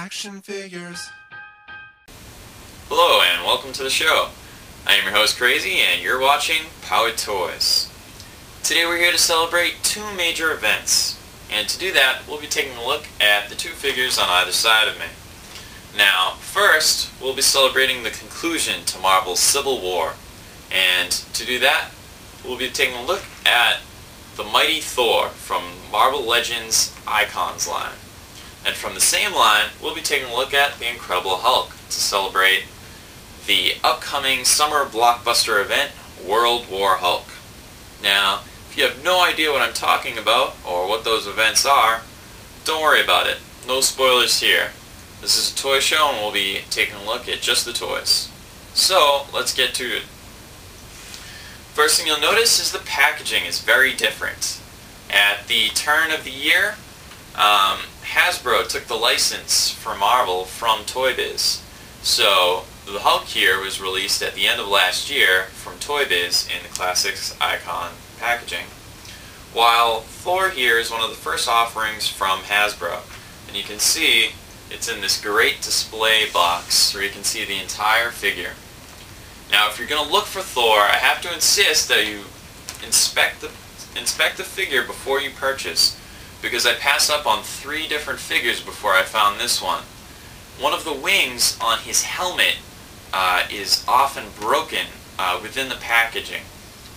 Action figures. Hello and welcome to the show. I am your host Crazy and you're watching PowetToys. Today we're here to celebrate two major events, and to do that we'll be taking a look at the two figures on either side of me. Now first we'll be celebrating the conclusion to Marvel's Civil War, and to do that we'll be taking a look at the mighty Thor from Marvel Legends Icons line. And from the same line, we'll be taking a look at the Incredible Hulk to celebrate the upcoming summer blockbuster event, World War Hulk. Now, if you have no idea what I'm talking about, or what those events are, don't worry about it. No spoilers here. This is a toy show and we'll be taking a look at just the toys. So, let's get to it. First thing you'll notice is the packaging is very different. At the turn of the year, Hasbro took the license for Marvel from Toy Biz. So the Hulk here was released at the end of last year from Toy Biz in the Classics Icon packaging, while Thor here is one of the first offerings from Hasbro. And you can see it's in this great display box where you can see the entire figure. Now if you're going to look for Thor, I have to insist that you inspect the figure before you purchase, because I passed up on 3 different figures before I found this one. One of the wings on his helmet is often broken within the packaging,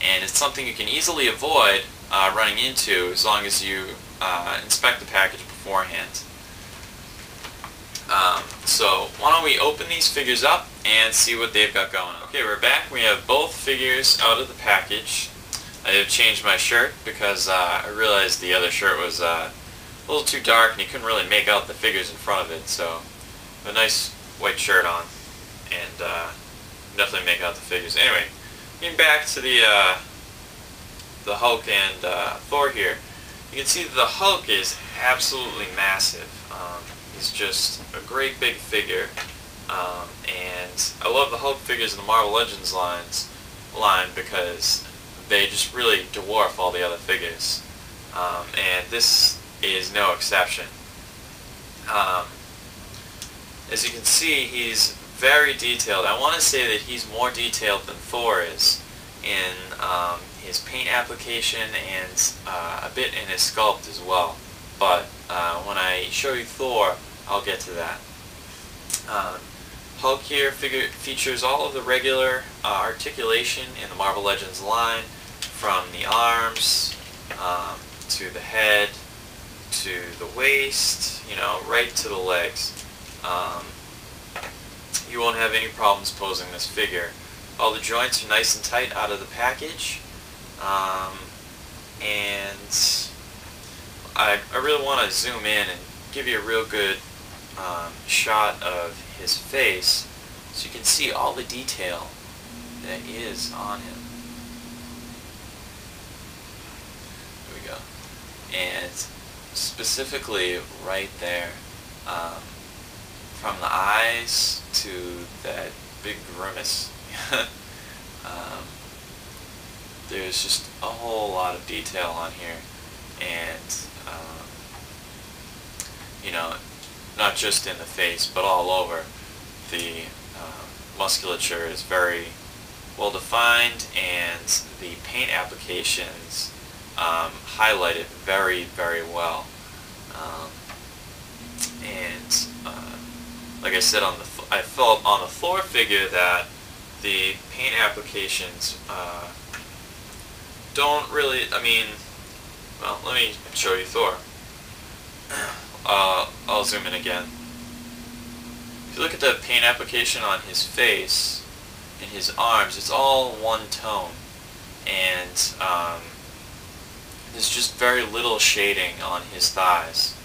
and it's something you can easily avoid running into as long as you inspect the package beforehand. So why don't we open these figures up and see what they've got going on. Okay, we're back. We have both figures out of the package. I have changed my shirt because I realized the other shirt was a little too dark and you couldn't really make out the figures in front of it, so a nice white shirt on and definitely make out the figures. Anyway, getting back to the Hulk and Thor here, you can see that the Hulk is absolutely massive. He's just a great big figure, and I love the Hulk figures in the Marvel Legends line because they just really dwarf all the other figures, and this is no exception. As you can see, he's very detailed. I want to say that he's more detailed than Thor is in his paint application and a bit in his sculpt as well, but when I show you Thor, I'll get to that. Hulk here features all of the regular articulation in the Marvel Legends line, from the arms to the head to the waist, right to the legs. You won't have any problems posing this figure. All the joints are nice and tight out of the package, and I really want to zoom in and give you a real good shot of his face so you can see all the detail that is on him. There we go. And specifically right there, from the eyes to that big grimace, there's just a whole lot of detail on here, and not just in the face but all over. The musculature is very well defined, and the paint applications highlight it very, very well. And like I said, I felt on the Thor figure that the paint applications don't really, well, let me show you Thor. I'll zoom in again. If you look at the paint application on his face and his arms, it's all one tone, and there's just very little shading on his thighs.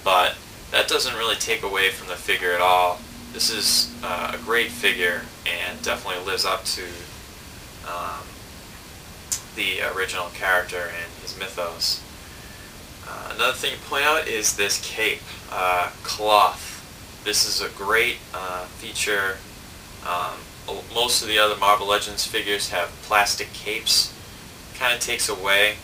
But that doesn't really take away from the figure at all. This is a great figure and definitely lives up to the original character and his mythos. Another thing to point out is this cape, cloth. This is a great feature. Most of the other Marvel Legends figures have plastic capes. Kind of takes away.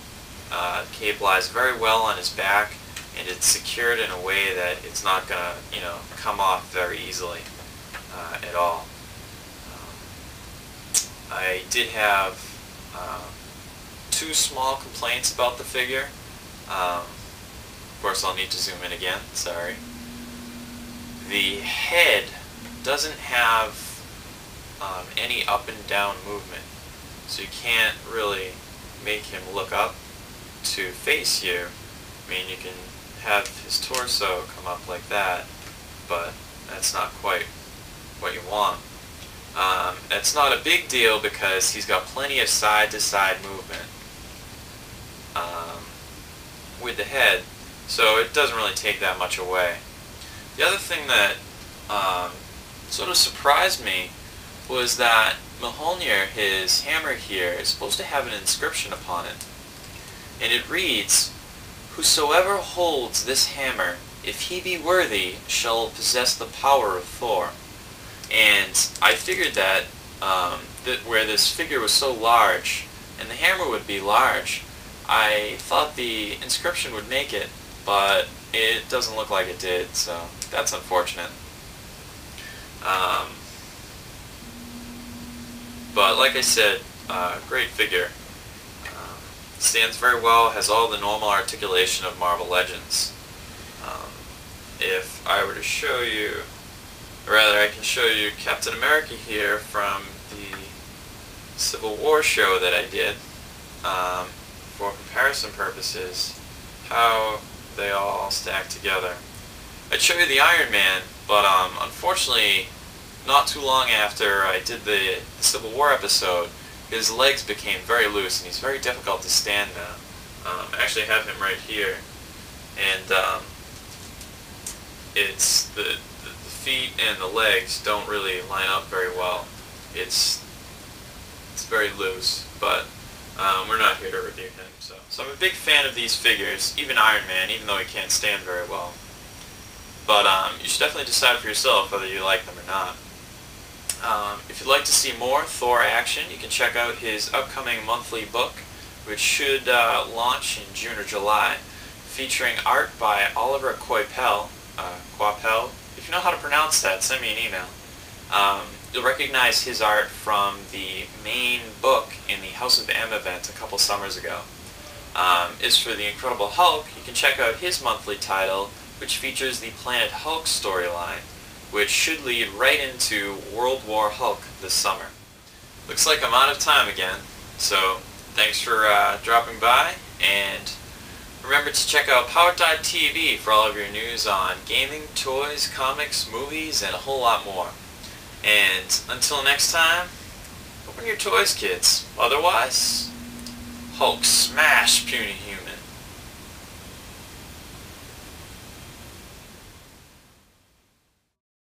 The cape lies very well on his back, and it's secured in a way that it's not going to, come off very easily at all. I did have two small complaints about the figure. Of course, I'll need to zoom in again, sorry. The head doesn't have any up and down movement, so you can't really make him look up to face you. I mean, you can have his torso come up like that, but that's not quite what you want. It's not a big deal because he's got plenty of side-to-side movement with the head, so it doesn't really take that much away. The other thing that sort of surprised me was that Mjolnir, his hammer here, is supposed to have an inscription upon it. And it reads, "Whosoever holds this hammer, if he be worthy, shall possess the power of Thor." And I figured that, where this figure was so large, and the hammer would be large, I thought the inscription would make it, but it doesn't look like it did, so that's unfortunate. But like I said, great figure. Stands very well, has all the normal articulation of Marvel Legends. If I were to show you, or rather I can show you Captain America here from the Civil War show that I did, for comparison purposes, how they all stack together. I'd show you the Iron Man, but unfortunately, not too long after I did the Civil War episode, his legs became very loose and he's very difficult to stand now. I actually have him right here, and it's the feet and the legs don't really line up very well. It's very loose, but we're not here to review him. So I'm a big fan of these figures, even Iron Man, even though he can't stand very well. But you should definitely decide for yourself whether you like them or not. If you'd like to see more Thor action, you can check out his upcoming monthly book, which should launch in June or July, featuring art by Oliver Coipel. If you know how to pronounce that, send me an email. You'll recognize his art from the main book in the House of M event a couple summers ago. As for the Incredible Hulk, you can check out his monthly title, which features the Planet Hulk storyline, which should lead right into World War Hulk this summer. Looks like I'm out of time again, so thanks for dropping by, and remember to check out PowetToys for all of your news on gaming, toys, comics, movies, and a whole lot more. And until next time, open your toys, kids. Otherwise, Hulk smash puny humans.